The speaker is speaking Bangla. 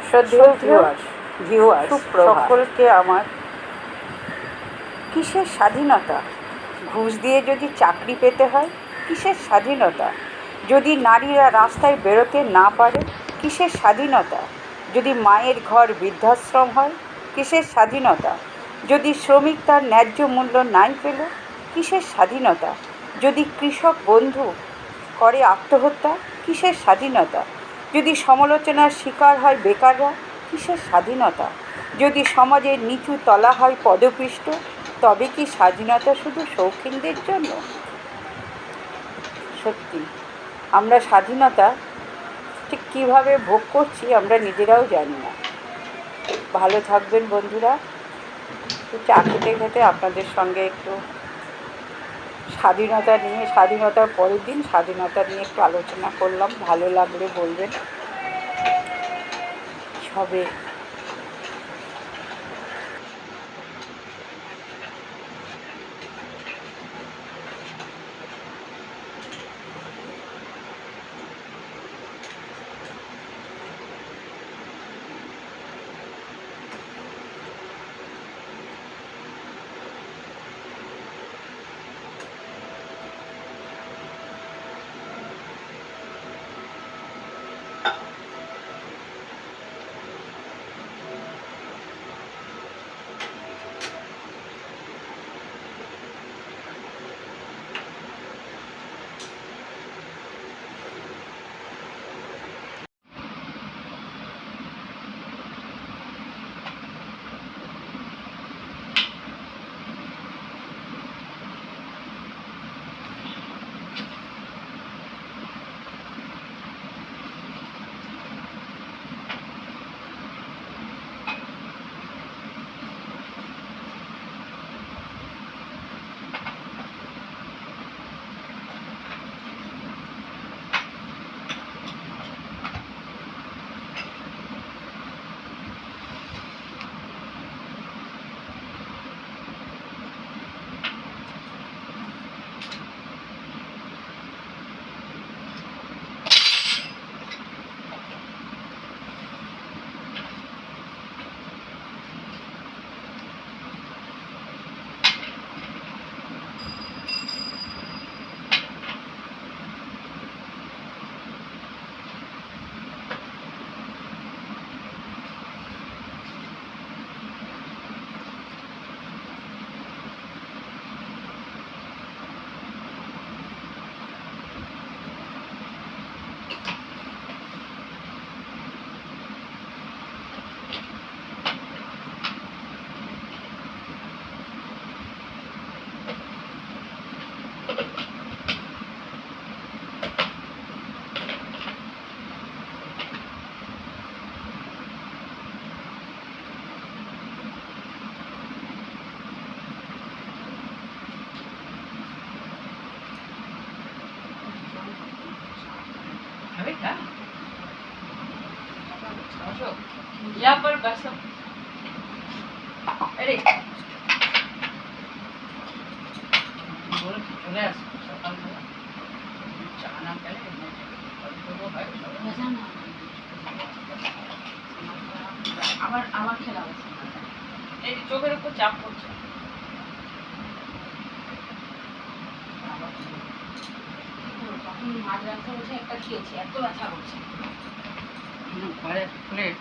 শ্রদ্ধেয় ভিউয়ার্স সকলকে আমার। কিসের স্বাধীনতা? ঘুষ দিয়ে যদি চাকরি পেতে হয়, কিসের স্বাধীনতা? যদি নারীরা রাস্তায় বেরোতে না পারে, কিসের স্বাধীনতা? যদি মায়ের ঘর বৃদ্ধাশ্রম হয়, কিসের স্বাধীনতা? যদি শ্রমিক তার ন্যায্য মূল্য নাই পেল, কিসের স্বাধীনতা? যদি কৃষক বন্ধু করে আত্মহত্যা, কিসের স্বাধীনতা? যদি সমালোচনার শিকার হয় বেকাররা, কিসের স্বাধীনতা? যদি সমাজের নিচু তলা হয় পদপৃষ্ট, তবে কি স্বাধীনতা শুধু শৌখিনদের জন্য? সত্যি আমরা স্বাধীনতা ঠিক কীভাবে ভোগ করছি আমরা নিজেরাও জানি না। ভালো থাকবেন বন্ধুরা। চা খেতে খেতে আপনাদের সঙ্গে একটু স্বাধীনতার পরের দিন স্বাধীনতা নিয়ে একটু আলোচনা করলাম। ভালো লাগলে বলবেন। সবে यहाँ पर बस अरे चले आस सकाल चाना करे আমার খেলা আছে এই চোখের উপর চাপ পড়ছে তখন মাঝ রাস্তা উঠে একটা খেয়েছি এত ব্যথা করছে ঘরে প্লেট